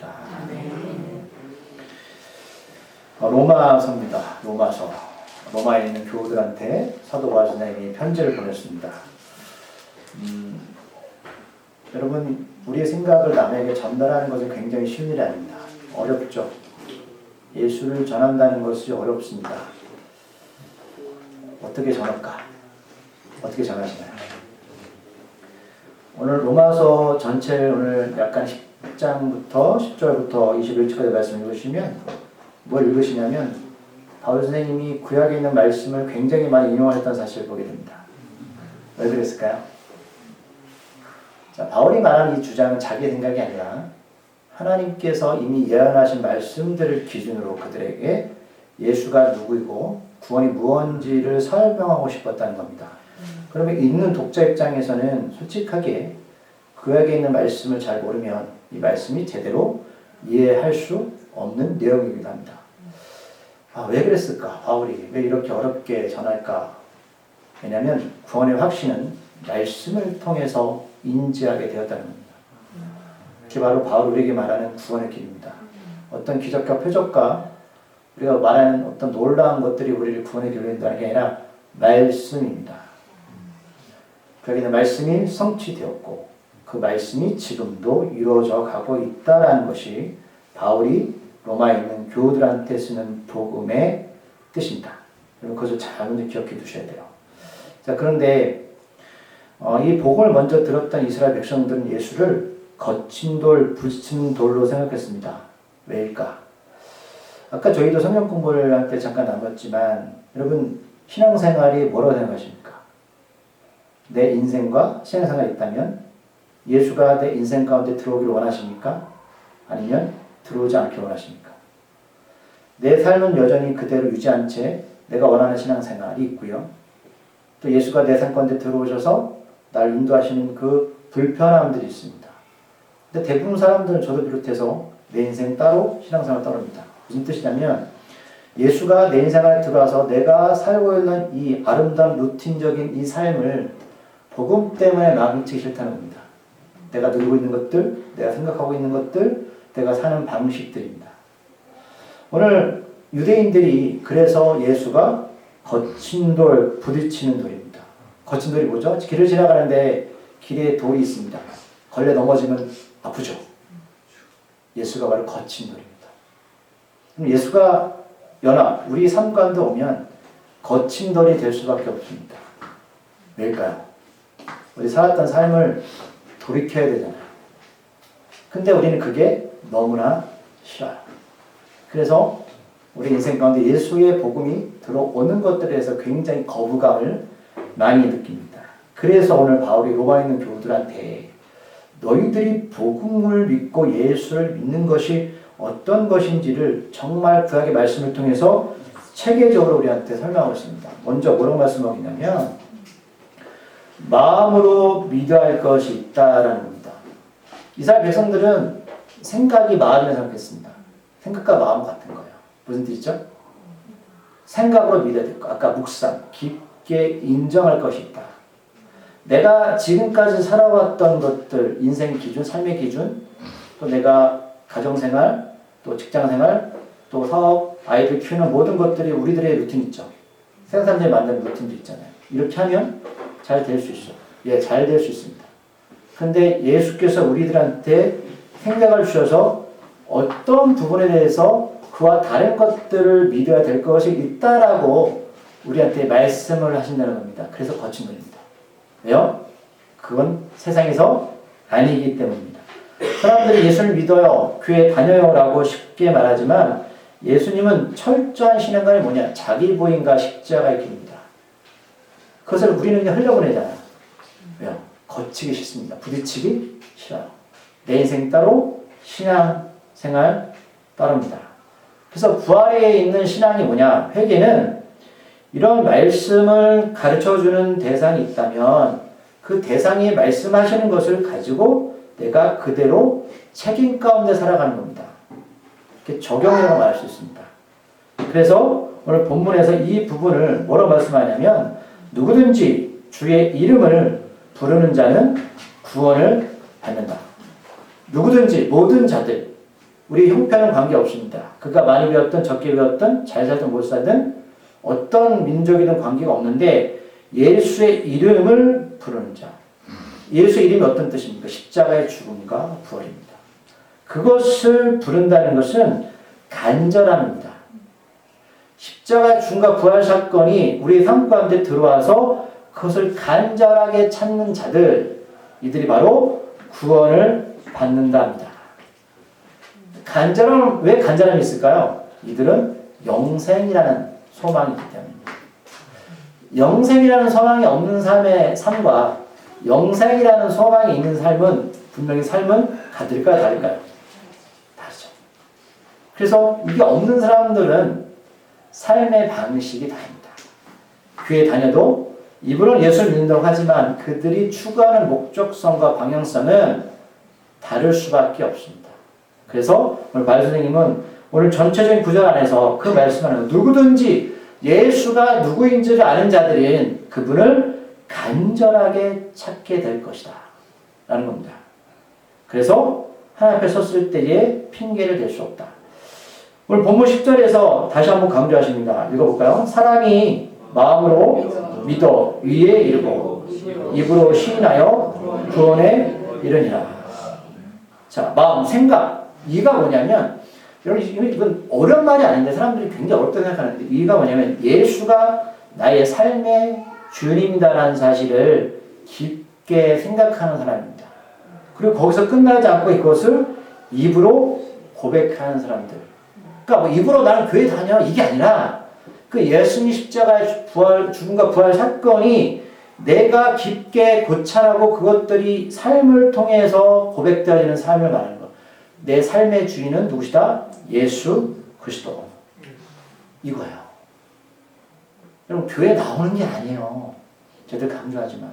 기도드립니다. 로마서입니다. 로마서. 로마에 있는 교우들한테 사도 바울 선생님이 편지를 보냈습니다. 여러분, 우리의 생각을 남에게 전달하는 것은 굉장히 쉬운 일이 아닙니다. 어렵죠. 예수를 전한다는 것이 어렵습니다. 어떻게 전할까? 어떻게 전하시나요? 오늘 로마서 전체를 오늘 약간 10장부터 10절부터 21절까지 말씀을 읽으시면 뭘 읽으시냐면 바울 선생님이 구약에 있는 말씀을 굉장히 많이 인용하셨다는 사실을 보게 됩니다. 왜 그랬을까요? 자, 바울이 말하는 이 주장은 자기의 생각이 아니라 하나님께서 이미 예언하신 말씀들을 기준으로 그들에게 예수가 누구이고 구원이 무엇인지를 설명하고 싶었다는 겁니다. 그러면 읽는 독자 입장에서는 솔직하게 구약에 있는 말씀을 잘 모르면 이 말씀이 제대로 이해할 수 없는 내용이기도 합니다. 왜 그랬을까? 바울이 왜 이렇게 어렵게 전할까? 왜냐하면 구원의 확신은 말씀을 통해서 인지하게 되었다는 겁니다. 그게 바로 바울 우리에게 말하는 구원의 길입니다. 어떤 기적과 표적과 우리가 말하는 어떤 놀라운 것들이 우리를 구원의 길로 인도하는 게 아니라 말씀입니다. 그러기는 말씀이 성취되었고 그 말씀이 지금도 이루어져 가고 있다는 것이 바울이 로마에 있는 교우들한테 쓰는 복음의 뜻입니다. 여러분 그것을 잘 먼저 기억해 두셔야 돼요. 자, 그런데 이 복음을 먼저 들었던 이스라엘 백성들은 예수를 거친 돌, 부딪힌 돌로 생각했습니다. 왜일까? 아까 저희도 성경 공부를 할 때 잠깐 나눴지만 여러분 신앙생활이 뭐라고 생각하십니까? 내 인생과 신앙생활이 있다면 예수가 내 인생 가운데 들어오기를 원하십니까? 아니면 들어오지 않기를 원하십니까? 내 삶은 여전히 그대로 유지한 채 내가 원하는 신앙생활이 있고요. 또 예수가 내 삶 가운데 들어오셔서 날 인도하시는 그 불편함들이 있습니다. 근데 대부분 사람들은 저도 비롯해서 내 인생 따로 신앙생활 따로입니다. 무슨 뜻이냐면 예수가 내 인생에 들어와서 내가 살고 있는 이 아름다운 루틴적인 이 삶을 복음 때문에 망치기 싫다는 겁니다. 내가 누리고 있는 것들, 내가 생각하고 있는 것들, 내가 사는 방식들입니다. 오늘 유대인들이 그래서 예수가 거친 돌, 부딪히는 돌입니다. 거친 돌이 뭐죠? 길을 지나가는데 길에 돌이 있습니다. 걸려 넘어지면 아프죠. 예수가 바로 거친 돌입니다. 그럼 예수가 우리 삶 가운데 오면 거친 돌이 될 수밖에 없습니다. 왜일까요? 우리 살았던 삶을 돌이켜야 되잖아요. 근데 우리는 그게 너무나 싫어요. 그래서 우리 인생 가운데 예수의 복음이 들어오는 것들에 대해서 굉장히 거부감을 많이 느낍니다. 그래서 오늘 바울이 로마에 있는 교우들한테 너희들이 복음을 믿고 예수를 믿는 것이 어떤 것인지를 정말 구약의 말씀을 통해서 체계적으로 우리한테 설명하고 있습니다. 먼저 뭐라고 말씀하고 있냐면 마음으로 믿어야 할 것이 있다라는 겁니다. 이스라엘 백성들은 생각이 마음이라 생각했습니다. 생각과 마음 같은 거예요. 무슨 뜻이죠? 생각으로 믿어야 될 거. 아까 묵상, 깊게 인정할 것이 있다. 내가 지금까지 살아왔던 것들, 인생 기준, 삶의 기준, 또 내가 가정생활, 또 직장생활, 또 사업, 아이들 키우는 모든 것들이 우리들의 루틴 있죠. 생산자에 만드는 루틴도 있잖아요. 이렇게 하면 잘 될 수 있어요. 예, 잘 될 수 있습니다. 근데 예수께서 우리들한테 생각을 주셔서 어떤 부분에 대해서 그와 다른 것들을 믿어야 될 것이 있다라고 우리한테 말씀을 하신다는 겁니다. 그래서 거친 겁니다. 왜요? 그건 세상에서 아니기 때문입니다. 사람들이 예수를 믿어요, 교회 다녀요 라고 쉽게 말하지만 예수님은 철저한 신앙관이 뭐냐? 자기 부인과 십자가의 길입니다. 그것을 우리는 그냥 흘려보내잖아요. 왜요? 거치기 싫습니다. 부딪히기 싫어요. 내 인생 따로 신앙생활 따로입니다. 그래서 부활에 있는 신앙이 뭐냐? 회개는 이런 말씀을 가르쳐주는 대상이 있다면 그 대상이 말씀하시는 것을 가지고 내가 그대로 책임 가운데 살아가는 겁니다. 이렇게 적용이라고 말할 수 있습니다. 그래서 오늘 본문에서 이 부분을 뭐라고 말씀하냐면 누구든지 주의 이름을 부르는 자는 구원을 받는다. 누구든지 모든 자들, 우리 형편은 관계없습니다. 그가 많이 배웠든 적게 배웠든 잘 살든 못 살든 어떤 민족이든 관계가 없는데 예수의 이름을 부르는 자. 예수의 이름이 어떤 뜻입니까? 십자가의 죽음과 부활입니다. 그것을 부른다는 것은 간절함입니다. 십자가의 죽음과 부활 사건이 우리 삶 가운데 들어와서 그것을 간절하게 찾는 자들, 이들이 바로 구원을 받는다 합니다. 왜 간절함이 있을까요? 이들은 영생이라는 소망이 있기 때문입니다. 영생이라는 소망이 없는 삶과 영생이라는 소망이 있는 삶은 분명히 삶은 같을까요? 다를까요? 다르죠. 그래서 이게 없는 사람들은 삶의 방식이 다릅니다. 교회 다녀도 입으로는 예수를 믿는다고 하지만 그들이 추구하는 목적성과 방향성은 다를 수밖에 없습니다. 그래서 오늘 발 선생님은 오늘 전체적인 구절 안에서 그 말씀을 누구든지 예수가 누구인지를 아는 자들은 그분을 간절하게 찾게 될 것이다 라는 겁니다. 그래서 하나님 앞에 섰을 때에 핑계를 댈 수 없다. 오늘 본문 10절에서 다시 한번 강조하십니다. 읽어볼까요? 사람이 마음으로 믿어 위에 이르고 입으로 시인하여 구원에 이르니라. 자, 마음, 생각. 이가 뭐냐면, 여러분, 이건 어려운 말이 아닌데 사람들이 굉장히 어렵다고 생각하는데, 이가 뭐냐면 예수가 나의 삶의 주님이다라는 사실을 깊게 생각하는 사람입니다. 그리고 거기서 끝나지 않고 이것을 입으로 고백하는 사람들. 그러니까 뭐 입으로 나는 교회 다녀 이게 아니라 그 예수님 십자가의 죽음과 부활 사건이 내가 깊게 고찰하고 그것들이 삶을 통해서 고백되어지는 삶을 말하는 것. 내 삶의 주인은 누구시다? 예수 그리스도. 이거예요. 여러분 교회 나오는 게 아니에요. 저들 강조하지만.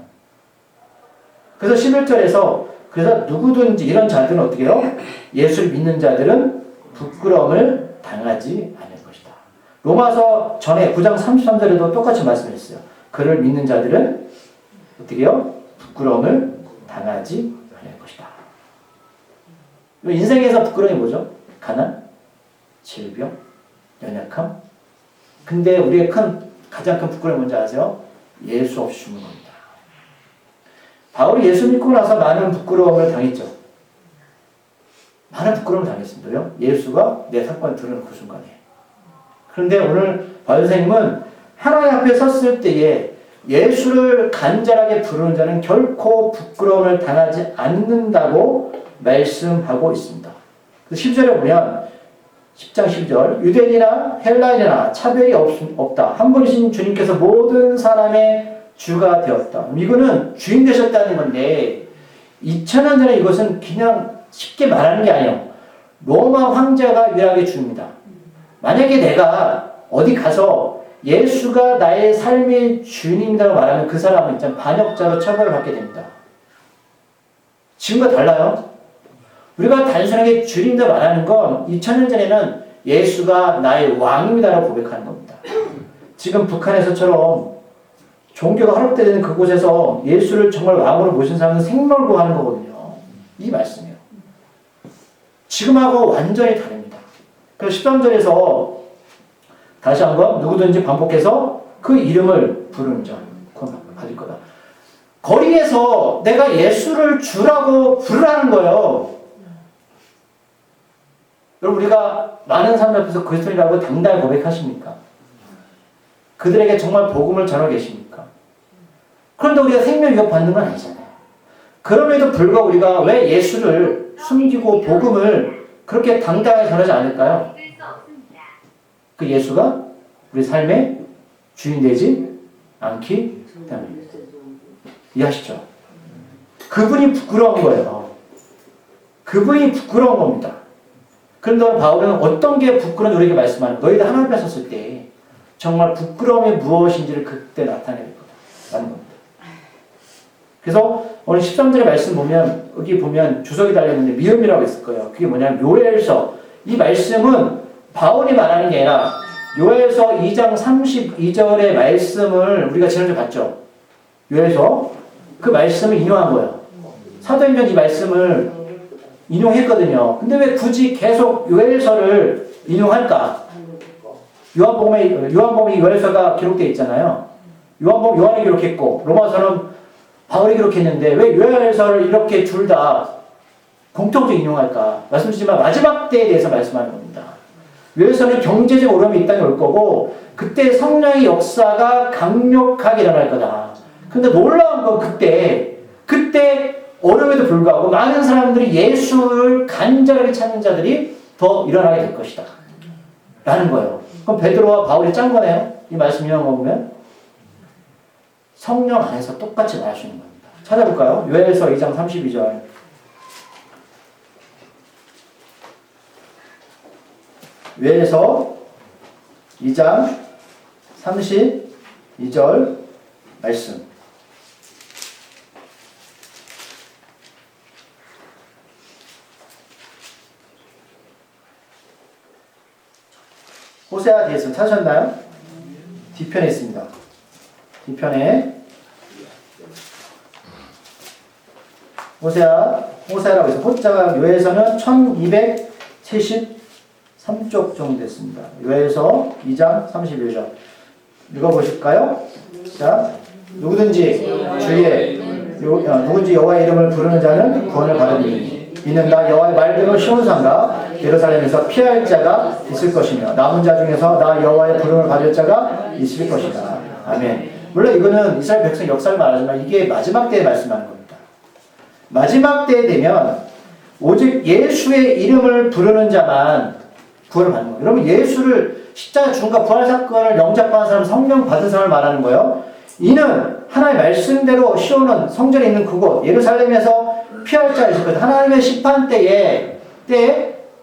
그래서 11절에서 그래서 누구든지 이런 자들은 어떻게 해요? 예수를 믿는 자들은 부끄러움을 당하지 않을 것이다. 로마서 전에 9장 33절에도 똑같이 말씀했어요. 그를 믿는 자들은 어떻게 해요? 부끄러움을 당하지 않을 것이다. 인생에서 부끄러움이 뭐죠? 가난, 질병, 연약함. 근데 우리의 가장 큰 부끄러움이 뭔지 아세요? 예수 없이 죽는 겁니다. 바울이 예수 믿고 나서 많은 부끄러움을 당했죠. 많은 부끄러움을 당했습니다. 예수가 내 사건을 들은 그 순간에. 그런데 오늘 바울 선생님은 하나님 앞에 섰을 때에 예수를 간절하게 부르는 자는 결코 부끄러움을 당하지 않는다고 말씀하고 있습니다. 10절에 보면 10장 10절 유대인이나 헬라인이나 차별이 없다. 한 분이신 주님께서 모든 사람의 주가 되었다. 이거는 주인 되셨다는 건데 2000년 전에 이것은 그냥 쉽게 말하는 게 아니에요. 로마 황제가 유일하게 주입니다. 만약에 내가 어디 가서 예수가 나의 삶의 주님이라고 말하면 그 사람은 일단 반역자로 처벌을 받게 됩니다. 지금과 달라요. 우리가 단순하게 주님이라고 말하는 건 2000년 전에는 예수가 나의 왕입니다라고 고백하는 겁니다. 지금 북한에서처럼 종교가 허락되는 그곳에서 예수를 정말 왕으로 모신 사람은 생멸구하는 거거든요. 이 말씀이에요. 지금하고 완전히 다릅니다. 그래서 13절에서 다시 한번 누구든지 반복해서 그 이름을 부르는 자 그건 받을 거다. 거리에서 내가 예수를 주라고 부르라는 거예요. 여러분 우리가 많은 사람들 앞에서 그리스도인이라고 당당히 고백하십니까? 그들에게 정말 복음을 전하고 계십니까? 그런데 우리가 생명 위협 받는 건 아니잖아요. 그럼에도 불구하고 우리가 왜 예수를 숨기고 복음을 그렇게 당당하게 전하지 않을까요? 그 예수가 우리 삶의 주인 되지 않기 때문입니다. 이해하시죠? 그분이 부끄러운 거예요. 그분이 부끄러운 겁니다. 그런데 바울은 어떤 게 부끄러운 우리에게 말씀하는 너희들 하나님 앞에 섰을 때 정말 부끄러움이 무엇인지를 그때 나타낼 거다라는 겁니다. 그래서 오늘 13절의 말씀 보면 여기 보면 주석이 달렸는데 미음이라고 있을 거예요. 그게 뭐냐면 요엘서 이 말씀은 바울이 말하는 게 아니라 요엘서 2장 32절의 말씀을 우리가 지난주에 봤죠. 요엘서 그 말씀을 인용한 거예요. 사도행전 이 말씀을 인용했거든요. 근데 왜 굳이 계속 요엘서를 인용할까? 요한복음이 요엘서가 기록되어 있잖아요. 요한이 기록했고 로마서는 바울이 기록했는데 왜 요엘서를 이렇게 둘 다 공통적으로 인용할까? 말씀드리지만 마지막 때에 대해서 말씀하는 겁니다. 요엘서는 경제적 어려움이 이 땅에 올 거고 그때 성령의 역사가 강력하게 일어날 거다. 근데 놀라운 건 그때 어려움에도 불구하고 많은 사람들이 예수를 간절하게 찾는 자들이 더 일어나게 될 것이다. 라는 거예요. 그럼 베드로와 바울이 짠 거네요. 이 말씀 읽어보면 성령 안에서 똑같이 말할 수 있는 겁니다. 찾아볼까요? 요엘서 2장 32절. 요엘서 2장 32절 말씀. 호세아 대선 찾으셨나요? 뒤편에 있습니다. 뒤편에 호세아라고 해서 호자가 요엘서는 1273쪽 정도 됐습니다. 요엘서 2장 31절 읽어보실까요? 자, 누구든지 여호와의 이름을 부르는 자는 구원을 받으리니 이는 나 여호와의 말대로 시온산과 예루살렘에서 피할 자가 있을 것이며 남은 자 중에서 나 여호와의 부름을 받을 자가 있을 것이다. 아멘. 물론 이거는 이스라엘 백성 역사를 말하지만 이게 마지막 때에 말씀하는 겁니다. 마지막 때에 되면 오직 예수의 이름을 부르는 자만 구원을 받는 거예요. 여러분 예수를 십자가 죽음과 부활 사건을 영접받은 사람, 성령 받은 사람을 말하는 거예요. 이는 하나님의 말씀대로 시온은 성전에 있는 그곳 예루살렘에서 피할 자가 있을 것이다. 하나님의 심판 때에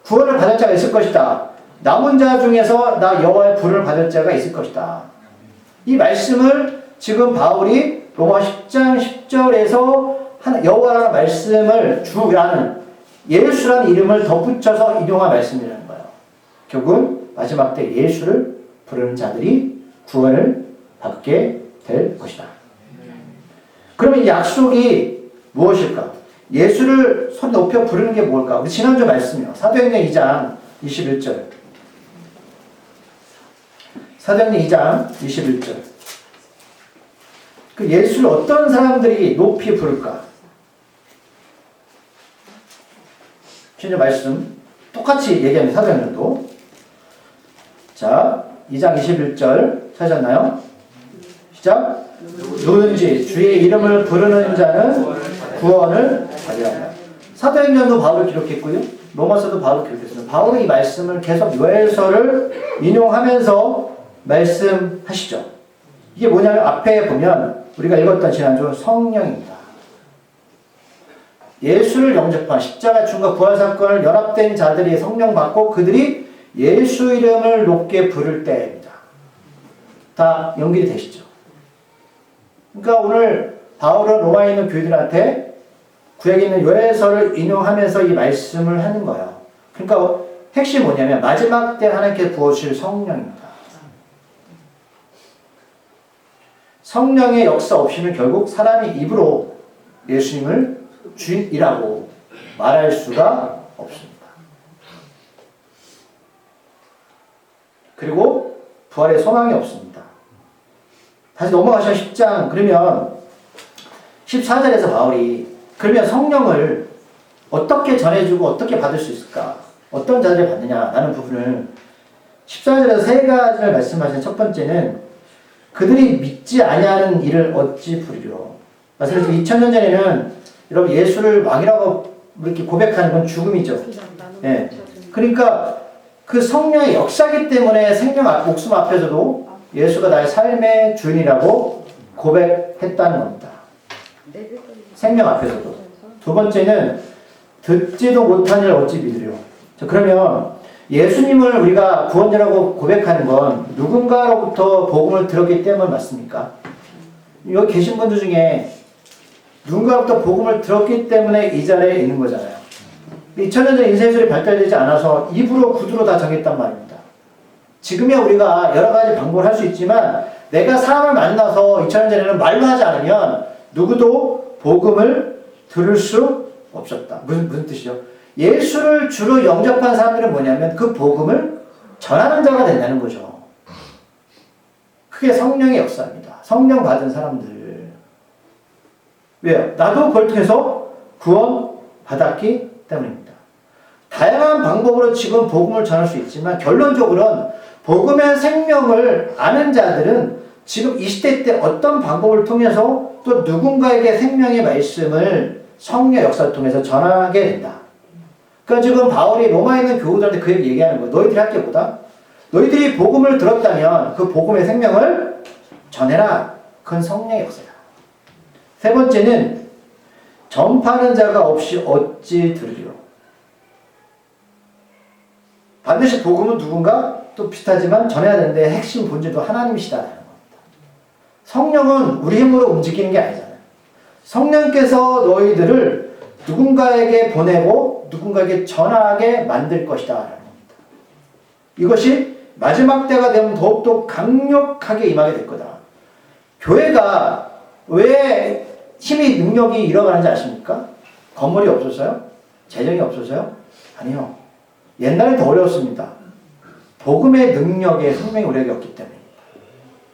구원을 받을 자가 있을 것이다. 남은 자 중에서 나 여호와의 부름을 받을 자가 있을 것이다. 이 말씀을 지금 바울이 로마 10장 10절에서 여호와라는 말씀을 주라는 예수라는 이름을 덧붙여서 인용한 말씀이라는 거예요. 결국은 마지막 때 예수를 부르는 자들이 구원을 받게 될 것이다. 그러면 이 약속이 무엇일까? 예수를 손 높여 부르는 게 뭘까? 우리 지난주 말씀이요. 사도행전 2장 21절. 사도행전 2장 21절. 그 예수를 어떤 사람들이 높이 부를까? 지난주 말씀 똑같이 얘기합니다. 사도행전도. 자, 2장 21절 찾았나요? 시작. 누구든지 주의 이름을 부르는 자는 구원을 받으리라. 사도행전도 바울을 기록했고요. 로마서도 바울을 기록했습니다. 바울은 이 말씀을 계속 요엘서를 인용하면서 말씀하시죠. 이게 뭐냐면 앞에 보면 우리가 읽었던 지난주 성령입니다. 예수를 영접한 십자가 죽음과 부활 사건을 연합된 자들이 성령 받고 그들이 예수 이름을 높게 부를 때입니다. 다 연결이 되시죠. 그러니까 오늘 바울은 로마에 있는 교회들한테 구약에 있는 요엘서를 인용하면서 이 말씀을 하는 거예요. 그러니까 핵심이 뭐냐면 마지막 때 하나님께 부어주실 성령입니다. 성령의 역사 없이는 결국 사람이 입으로 예수님을 주인이라고 말할 수가 없습니다. 그리고 부활의 소망이 없습니다. 다시 넘어가시면 10장 그러면 14절에서 바울이 그러면 성령을 어떻게 전해주고 어떻게 받을 수 있을까? 어떤 자들이 받느냐라는 부분을 14절에서 세 가지를 말씀하신 첫 번째는 그들이 믿지 아니하는 일을 어찌 부리리요. 사실 2000년 전에는 여러분 예수를 왕이라고 이렇게 고백하는 건 죽음이죠. 예. 그러니까 그 성령의 역사이기 때문에 목숨 앞에서도 예수가 나의 삶의 주인이라고 고백했다는 겁니다. 생명 앞에서도. 두 번째는 듣지도 못한 일을 어찌 믿으려. 그러면 예수님을 우리가 구원자라고 고백하는 건 누군가로부터 복음을 들었기 때문 맞습니까? 여기 계신 분들 중에 누군가로부터 복음을 들었기 때문에 이 자리에 있는 거잖아요. 2000년 전 인쇄술이 발달되지 않아서 입으로 구두로 다 정했단 말입니다. 지금이야 우리가 여러 가지 방법을 할 수 있지만 내가 사람을 만나서 2000년 전에는 말로 하지 않으면 누구도 복음을 들을 수 없었다. 무슨 뜻이죠? 예수를 주로 영접한 사람들은 뭐냐면 그 복음을 전하는 자가 된다는 거죠. 그게 성령의 역사입니다. 성령 받은 사람들. 왜요? 나도 그걸 통해서 구원 받았기 때문입니다. 다양한 방법으로 지금 복음을 전할 수 있지만 결론적으로는 복음의 생명을 아는 자들은 지금 이 시대 때 어떤 방법을 통해서 또 누군가에게 생명의 말씀을 성령 역사를 통해서 전하게 된다. 그러니까 지금 바울이 로마에 있는 교우들한테 그 얘기하는 거예요. 너희들이 할 게 뭐다? 너희들이 복음을 들었다면 그 복음의 생명을 전해라. 그건 성령의 역사다. 세 번째는 전파하는 자가 없이 어찌 들으리요. 반드시 복음은 누군가 또 비슷하지만 전해야 되는데 핵심 본질도 하나님이시다라는 겁니다. 성령은 우리 힘으로 움직이는 게 아니잖아요. 성령께서 너희들을 누군가에게 보내고 누군가에게 전하게 만들 것이다 라는 겁니다. 이것이 마지막 때가 되면 더욱더 강력하게 임하게 될 거다. 교회가 왜 힘이 능력이 잃어가는지 아십니까? 건물이 없어서요? 재정이 없어서요? 아니요. 옛날에 더 어려웠습니다. 복음의 능력에 생명의 우력이 없기 때문입니다.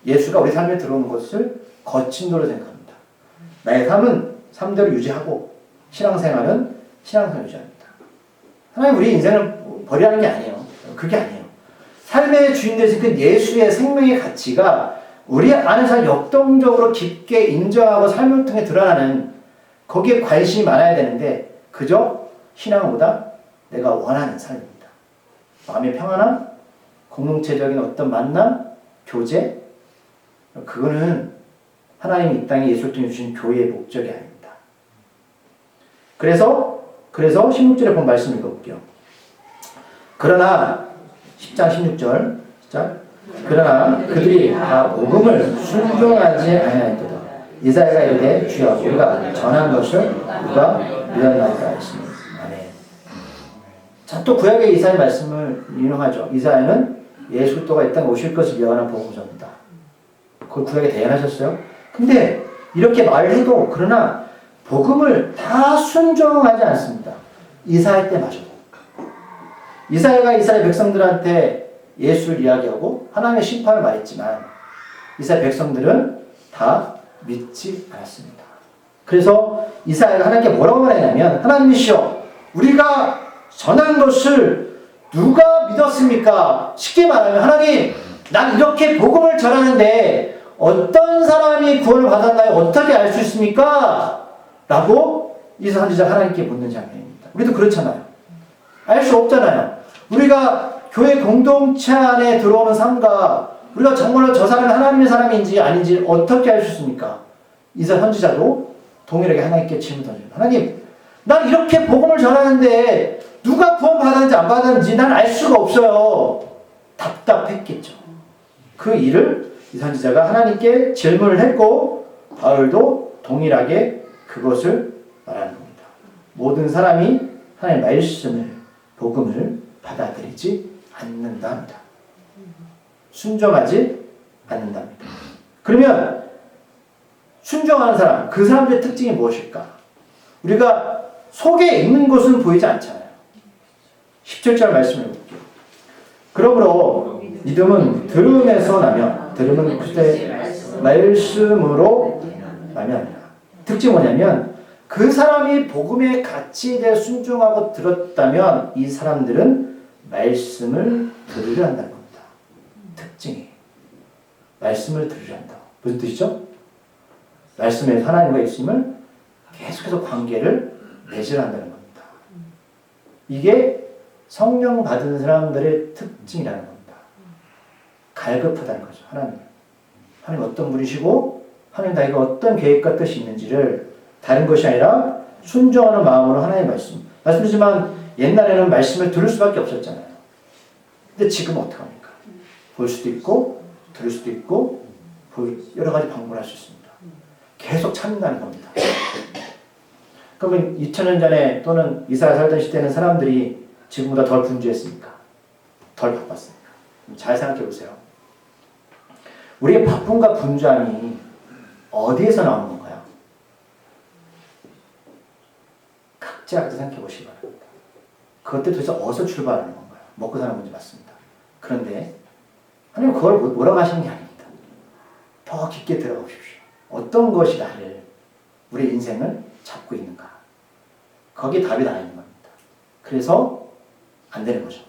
예수가 우리 삶에 들어오는 것을 거친도로 생각합니다. 나의 삶은 삶대로 유지하고 신앙생활은 신앙생활 유지합니다. 하나님 우리 인생을 버리라는 게 아니에요. 그게 아니에요. 삶의 주인 되신 그 예수의 생명의 가치가 우리 안에서 역동적으로 깊게 인정하고 삶을 통해 드러나는 거기에 관심이 많아야 되는데 그저 신앙보다 내가 원하는 삶입니다. 마음의 평안함, 공동체적인 어떤 만남, 교제 그거는 하나님이 이 땅에 예수를 통해 주신 교회의 목적이 아닙니다. 그래서 16절에 본 말씀 읽어볼게요. 그러나 10장 16절 시작. 그러나 그들이 다 복음을 순종하지 아니하였도다. 이사야가 이르되 주여 우리가 전한 것을 누가 믿었나이까 했습니다. 아멘. 자, 또 구약의 이사야 말씀을 인용하죠. 이사야는 예수 그리스도가 이 땅에 오실 것을 예언한 복음서입니다. 그걸 구약에 대언하셨어요. 근데 이렇게 말을 해도 그러나 복음을 다 순종하지 않습니다. 이사야 때마저도. 이사야가 이스라엘 백성들한테 예수를 이야기하고 하나님의 심판을 말했지만 이스라엘 백성들은 다 믿지 않았습니다. 그래서 이사야가 하나님께 뭐라고 말했냐면 하나님이시여 우리가 전한 것을 누가 믿었습니까? 쉽게 말하면 하나님 난 이렇게 복음을 전하는데 어떤 사람이 구원을 받았나요? 어떻게 알 수 있습니까? 라고 이 선지자가 하나님께 묻는 장면입니다. 우리도 그렇잖아요. 알 수 없잖아요. 우리가 교회 공동체 안에 들어오는 삶과 우리가 정말로 저 사람이 하나님의 사람인지 아닌지 어떻게 알 수 있습니까? 이사 선지자도 동일하게 하나님께 질문 던집니다. 하나님, 난 이렇게 복음을 전하는데 누가 구원 받았는지 안 받았는지 난 알 수가 없어요. 답답했겠죠. 그 일을 이 선지자가 하나님께 질문을 했고 바울도 동일하게 그것을 말하는 겁니다. 모든 사람이 하나님의 말씀을 복음을 받아들이지 않는답니다. 순종하지 않는답니다. 그러면 순종하는 사람, 그 사람들의 특징이 무엇일까? 우리가 속에 있는 것은 보이지 않잖아요. 17절 말씀을 볼게요. 그러므로 믿음은 들음에서 나며 들음은 그때 말씀으로 나며 특징이 뭐냐면 그 사람이 복음의 가치에 대해 순종하고 들었다면 이 사람들은 말씀을 들으려 한다는 겁니다. 특징이 말씀을 들으려 한다. 무슨 뜻이죠? 말씀에 하나님과 있음을 계속해서 관계를 맺으려 한다는 겁니다. 이게 성령 받은 사람들의 특징이라는 겁니다. 갈급하다는 거죠. 하나님 어떤 분이시고 하나님 나에게 어떤 계획과 뜻이 있는지를 다른 것이 아니라 순종하는 마음으로 하나님의 말씀이지만 옛날에는 말씀을 들을 수밖에 없었잖아요. 근데 지금 어떡합니까? 볼 수도 있고 들을 수도 있고 여러 가지 방법을 할 수 있습니다. 계속 찾는다는 겁니다. 그러면 2000년 전에 또는 이스라엘 살던 시대는 사람들이 지금보다 덜 분주했습니까? 덜 바빴습니까? 잘 생각해 보세요. 우리의 바쁨과 분주함이 어디에서 나오는 건가요? 각자 생각해 보시기 바랍니다. 그것들 도대체 어디서 출발하는 건가요? 먹고 사는 문제 맞습니다. 그런데 하나님 그걸 뭐라고 하시는 게 아닙니다. 더 깊게 들어가 보십시오. 어떤 것이 나를, 우리 인생을 잡고 있는가? 거기에 답이 나와 있는 겁니다. 그래서 안 되는 거죠.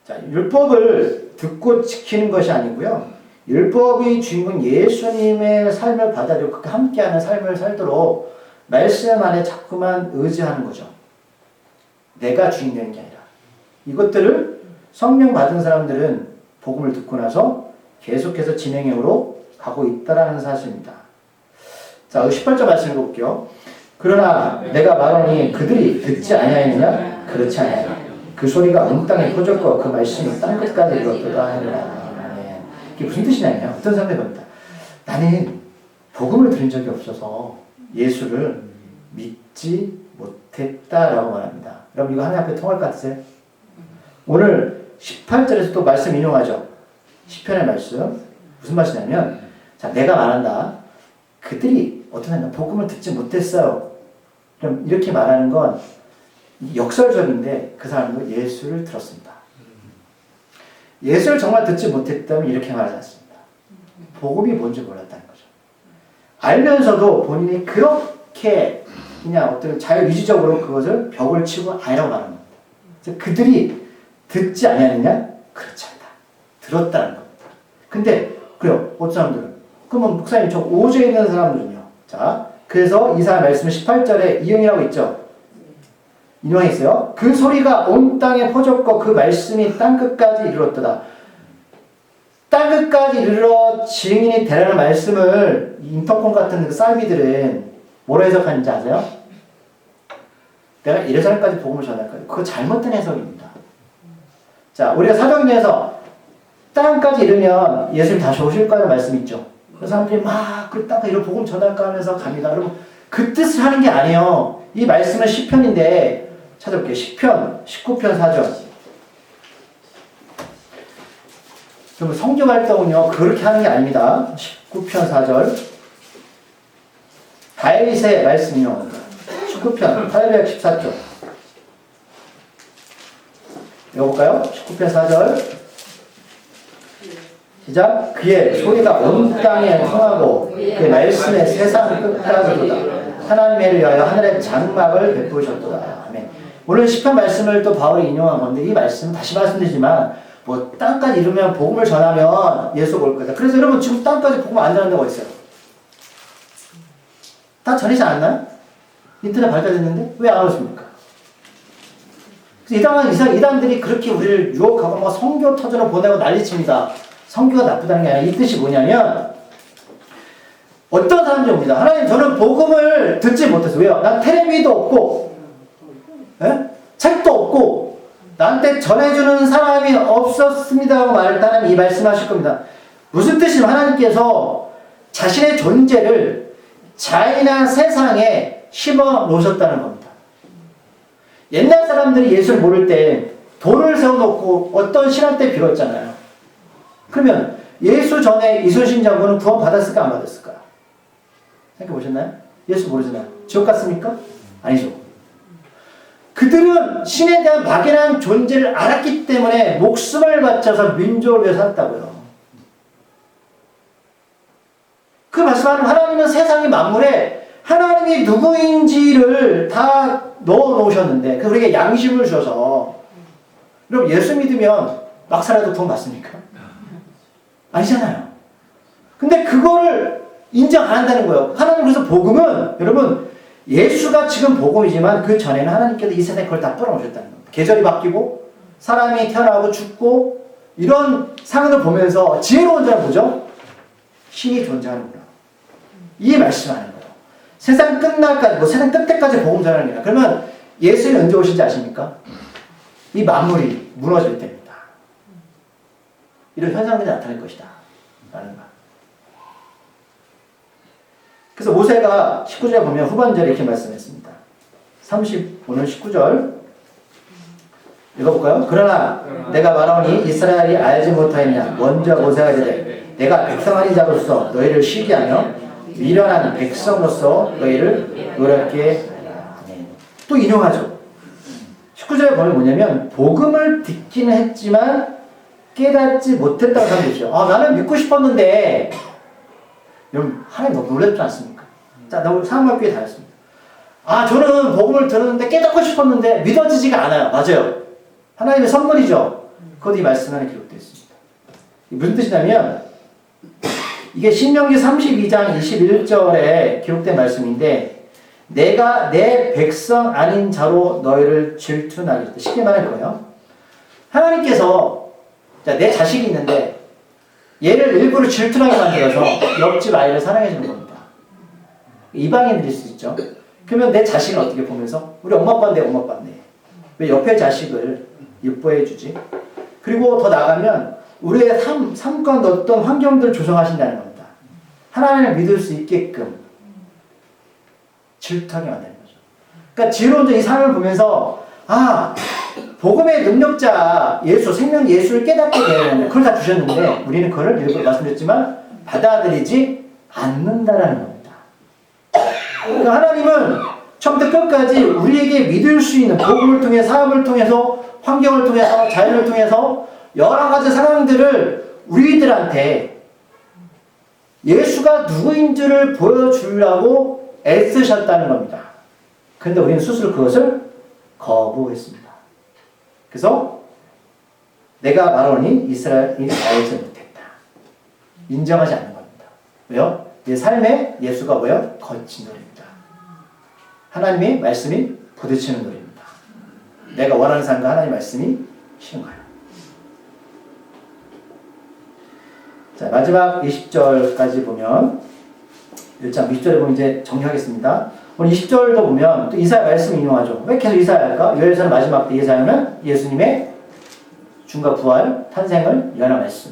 자, 율법을 듣고 지키는 것이 아니고요. 율법의 주인공 예수님의 삶을 받아들이고 함께하는 삶을 살도록 말씀 안에 자꾸만 의지하는 거죠. 내가 주인 되는 게 아니라. 이것들을 성령 받은 사람들은 복음을 듣고 나서 계속해서 진행형으로 가고 있다라는 사실입니다. 자, 18절 말씀 읽어볼게요. 그러나 내가 말하니 그들이 듣지 아니하느냐? 그렇지 아니하냐. 그 소리가 온 땅에 퍼졌고 그 말씀이 땅끝까지 이르렀도다 하니라. 이게 무슨 뜻이냐면 어떤 사람들이 봅니다. 나는 복음을 들은 적이 없어서 예수를 믿지 못했다라고 말합니다. 여러분 이거 하나님 앞에 통할 것 같으세요? 오늘 18절에서 또 말씀 인용하죠. 시편의 말씀. 무슨 말이냐면 자, 내가 말한다. 그들이 어떤 사람이 복음을 듣지 못했어요. 그럼 이렇게 말하는 건 역설적인데 그 사람도 예수를 들었습니다. 예수를 정말 듣지 못했다면 이렇게 말하지 않습니다. 복음이 뭔지 몰랐다는 거죠. 알면서도 본인이 그렇게 그냥 어떤 자유의지적으로 그것을 벽을 치고 아니라고 말하는 겁니다. 그래서 그들이 듣지 아니하느냐? 그렇지 않다. 들었다는 겁니다. 근데 그래요. 어떤 사람들은 그러면 목사님 저 오조에 있는 사람들은요. 자, 그래서 이 사람 말씀 18절에 이응이라고 있죠. 인용했어요. 그 소리가 온 땅에 퍼졌고 그 말씀이 땅끝까지 이르렀도다. 땅끝까지 이르러 증인이 되라는 말씀을 인터콘 같은 그 사이비들은 뭐로 해석하는지 아세요? 내가 이래 사람까지 복음을 전할 거예요. 그거 잘못된 해석입니다. 자, 우리가 사도행전에서 땅까지 이르면 예수님 다시 오실 거라는 말씀 있죠. 그 사람들이 막 그 땅까지 이런 복음 전할까 하면서 갑니다. 여러분 그 뜻을 하는 게 아니에요. 이 말씀은 시편인데 찾아볼게요. 시편 19편 4절. 그럼 성경 활동은요 그렇게 하는 게 아닙니다. 19편 4절. 다윗의 말씀이요. 19편 814쪽. 읽어볼까요? 19편 4절. 시작. 그의 소리가 온 땅에 통하고 그의 말씀에 세상 끝까지 도다. 하나님을 위하여 하늘의 장막을 베푸셨도다. 아멘. 오늘 시편 말씀을 또 바울이 인용한 건데 이 말씀은 다시 말씀드리지만 뭐 땅까지 이르면 복음을 전하면 예수가 올 거다. 그래서 여러분 지금 땅까지 복음 안 전하는 데가 있어요. 다 전이지 않나요? 인터넷 발달됐는데 왜 안 오십니까? 그래서 이단들이 그렇게 우리를 유혹하고 뭐 선교 터전을 보내고 난리칩니다. 선교가 나쁘다는 게 아니라 이 뜻이 뭐냐면 어떤 사람들이 옵니다. 하나님 저는 복음을 듣지 못했어요. 왜요? 난 텔레비도 없고 책도 없고 나한테 전해주는 사람이 없었습니다라고 말했다는 이 말씀하실 겁니다. 무슨 뜻이냐면 하나님께서 자신의 존재를 자인한 세상에 심어 놓으셨다는 겁니다. 옛날 사람들이 예수를 모를 때 돌을 세워놓고 어떤 신학 때 빌었잖아요. 그러면 예수 전에 이순신 장군은 구원 받았을까 안 받았을까? 생각해 보셨나요? 예수 모르잖아요. 지옥 갔습니까? 아니죠. 그들은 신에 대한 막연한 존재를 알았기 때문에 목숨을 바쳐서 민족을 위해 살았다고요. 그 말씀하는 하나님은 세상의 만물에 하나님이 누구인지를 다 넣어 놓으셨는데 그 우리에게 양심을 주셔서 여러분 예수 믿으면 막 살아도 돈 받습니까? 아니잖아요. 근데 그거를 인정 안 한다는 거예요. 하나님 그래서 복음은 여러분 예수가 지금 복음이지만 그 전에는 하나님께서 이 세상에 그걸 다 뿌려놓으셨다는 겁니다. 계절이 바뀌고 사람이 태어나고 죽고 이런 상황을 보면서 지혜로운 자는 뭐죠? 신이 존재하는구나. 이 말씀하는 거예요. 세상 끝날까지 뭐 세상 끝때까지 복음 전하는 거예요. 그러면 예수님이 언제 오신지 아십니까? 이 만물이 무너질 때입니다. 이런 현상들이 나타날 것이다. 라는 말. 그래서 모세가 19절에 보면 후반절에 이렇게 말씀했습니다. 35년 19절 읽어볼까요? 그러나 내가 말하오니 이스라엘이 알지 못하였냐. 먼저 모세가 이르되 내가 백성 아닌 자로서 너희를 쉬게 하며 미련한 백성으로서 너희를 노랗게 하라. 또 인용하죠. 19절에 보면 뭐냐면 복음을 듣기는 했지만 깨닫지 못했다고 사람들이 있어요. 나는 믿고 싶었는데 여러분 하나님 너무 놀랍지 않습니까? 자, 너무 사랑받기에 다녔습니다. 저는 복음을 들었는데 깨닫고 싶었는데 믿어지지가 않아요. 맞아요. 하나님의 선물이죠. 그것도 이 말씀 안에 기록되어 있습니다. 무슨 뜻이냐면 이게 신명기 32장 21절에 기록된 말씀인데 내가 내 백성 아닌 자로 너희를 질투나게 했다. 쉽게 말할 거예요. 하나님께서 내 자식이 있는데 얘를 일부러 질투나게 만들어서 옆집 아이를 사랑해 주는 겁니다. 이방인들일 수 있죠. 그러면 내 자식은 어떻게 보면서 우리 엄마 아빠인데 왜 옆에 자식을 예뻐해 주지? 그리고 더 나아가면 우리의 삶 가운데 어떤 환경들을 조성하신다는 겁니다. 하나님을 믿을 수 있게끔 질투하게 만드는 거죠. 그러니까 지혜로운 이 삶을 보면서 복음의 능력자 예수, 생명 예수를 깨닫게 되는 그걸 다 주셨는데 우리는 그걸 일부러 말씀드렸지만 받아들이지 않는다라는 겁니다. 그러니까 하나님은 처음부터 끝까지 우리에게 믿을 수 있는 복음을 통해 삶을 통해서 환경을 통해서 자연을 통해서 여러 가지 상황들을 우리들한테 예수가 누구인지를 보여주려고 애쓰셨다는 겁니다. 그런데 우리는 스스로 그것을 거부했습니다. 그래서 내가 말하니 이스라엘이 알지 못했다. 인정하지 않는 겁니다. 왜요? 내 삶에 예수가 뭐예요? 거친 노래입니다. 하나님의 말씀이 부딪히는 노래입니다. 내가 원하는 삶과 하나님의 말씀이 싫은 거예요. 자, 마지막 20절까지 보면 1장 20절에 보면 이제 정리하겠습니다. 오늘 20절도 보면 또 이사야 말씀 인용하죠. 왜 계속 이사야 할까? 요엘서는 마지막 때 이사야는 예수님의 죽음과 부활, 탄생을 예언한 말씀.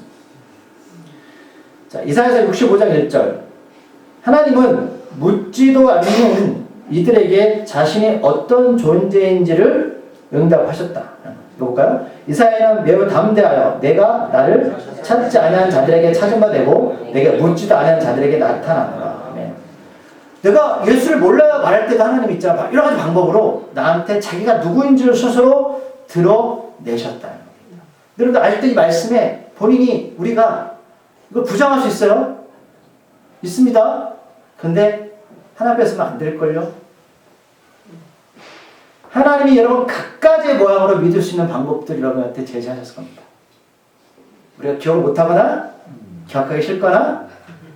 자, 이사야서 65장 1절. 하나님은 묻지도 않는 이들에게 자신이 어떤 존재인지를 응답하셨다. 이거 볼까요? 이사야는 매우 담대하여 내가 나를 찾지 아니한 자들에게 찾은 바 되고 내게 묻지도 아니한 자들에게 나타난다. 내가 예수를 몰라야 말할 때도 하나님 있잖아. 여러 가지 방법으로 나한테 자기가 누구인지를 스스로 드러내셨다는 겁니다. 여러분들 아직도 이 말씀에 본인이 우리가 이걸 부정할 수 있어요? 있습니다. 근데 하나님 앞에서는 안 될걸요? 하나님이 여러분 각가지의 모양으로 믿을 수 있는 방법들 여러분한테 제시하셨을 겁니다. 우리가 기억을 못하거나 기억하기 싫거나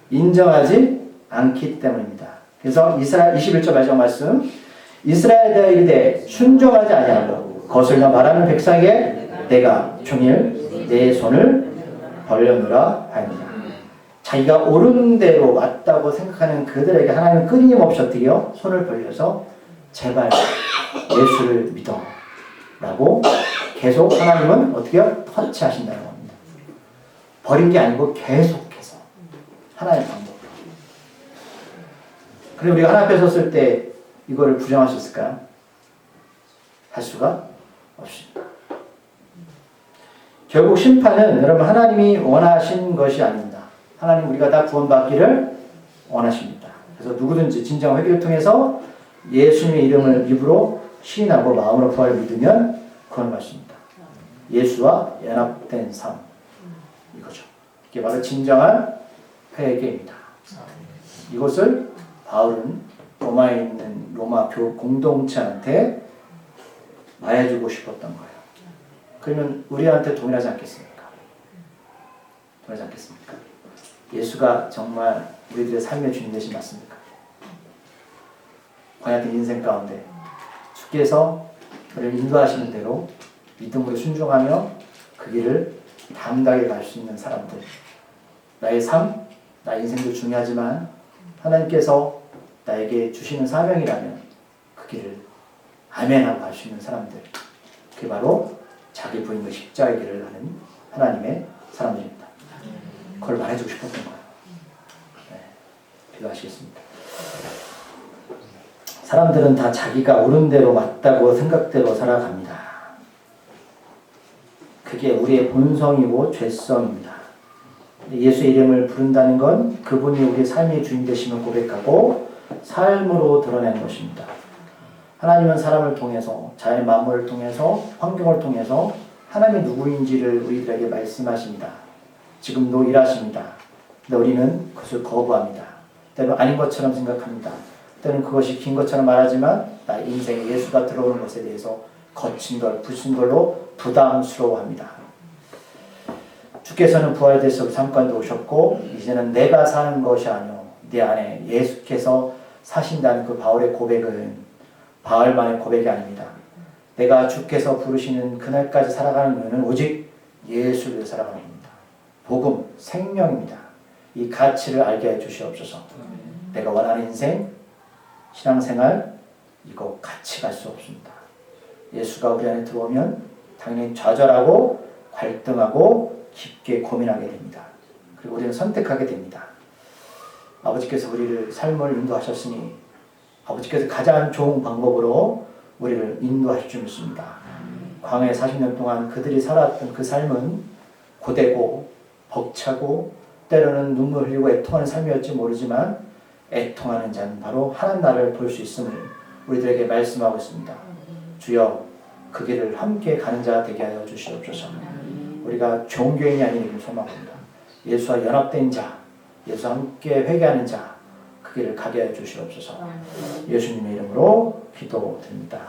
인정하지 않기 때문입니다. 그래서 이스라엘 21절 마지막 말씀 이스라엘 대하여 이르되 순종하지 아니하고 거슬려 말하는 백성에게 내가 종일 내 손을 벌려놓으라 하였느니라. 자기가 옳은 대로 맞다고 생각하는 그들에게 하나님은 끊임없이 어떻게요? 손을 벌려서 제발 예수를 믿어 라고 계속 하나님은 어떻게요? 터치하신다는 겁니다. 버린 게 아니고 계속해서 하나님의 방법으로. 그런데 우리가 하나님 앞에 섰을 때 이거를 부정할 수 있을까요? 할 수가 없습니다. 결국 심판은 여러분 하나님이 원하신 것이 아닙니다. 하나님 우리가 다 구원받기를 원하십니다. 그래서 누구든지 진정한 회개를 통해서 예수님의 이름을 입으로 시인하고 마음으로 부활을 믿으면 구원받습니다. 예수와 연합된 삶 이거죠. 이게 바로 진정한 회개입니다. 이것을 바울은 로마에 있는 로마 교회 공동체한테 말해주고 싶었던 거예요. 그러면 우리한테 동일하지 않겠습니까? 동일하지 않겠습니까? 예수가 정말 우리들의 삶의 주님 되신 맞습니까? 광야된 인생 가운데 주께서 우리를 인도하시는 대로 믿음으로 순종하며 그 길을 담대하게 갈 수 있는 사람들. 나의 삶, 나의 인생도 중요하지만 하나님께서 나에게 주시는 사명이라면 그 길을 아멘하고 갈 수 있는 사람들. 그게 바로 자기 부인의 십자가의 길을 하는 하나님의 사람들입니다. 그걸 말해주고 싶었던 거예요. 네, 기도하시겠습니다. 사람들은 다 자기가 옳은 대로 맞다고 생각대로 살아갑니다. 그게 우리의 본성이고 죄성입니다. 예수의 이름을 부른다는 건 그분이 우리 삶의 주인 되심을 고백하고 삶으로 드러내는 것입니다. 하나님은 사람을 통해서, 자연의 만물을 통해서, 환경을 통해서 하나님이 누구인지를 우리들에게 말씀하십니다. 지금도 일하십니다. 근데 우리는 그것을 거부합니다. 때로 아닌 것처럼 생각합니다. 때는 그것이 긴 것처럼 말하지만 나의 인생에 예수가 들어오는 것에 대해서 거친 걸, 부신 걸로 부담스러워합니다. 주께서는 부활되셔서 삼관도 오셨고 이제는 내가 사는 것이 아니오 내 안에 예수께서 사신다는 그 바울의 고백은 바울만의 고백이 아닙니다. 내가 주께서 부르시는 그날까지 살아가는 이유는 오직 예수를 위해 살아가는 겁니다. 복음, 생명입니다. 이 가치를 알게 해 주시옵소서. 내가 원하는 인생, 신앙생활, 이거 같이 갈 수 없습니다. 예수가 우리 안에 들어오면 당연히 좌절하고 갈등하고 깊게 고민하게 됩니다. 그리고 우리는 선택하게 됩니다. 아버지께서 우리를 삶을 인도하셨으니 아버지께서 가장 좋은 방법으로 우리를 인도하실 줄 믿습니다. 광야에 40년 동안 그들이 살았던 그 삶은 고되고 벅차고 때로는 눈물 흘리고 애통하는 삶이었지 모르지만 애통하는 자는 바로 하나님 나라를 볼 수 있음을 우리들에게 말씀하고 있습니다. 주여 그 길을 함께 가는 자 되게 하여 주시옵소서. 우리가 종교인이 아닌 소망합니다. 예수와 연합된 자, 예수와 함께 회개하는 자, 그 길을 가게 하여 주시옵소서. 예수님의 이름으로 기도드립니다.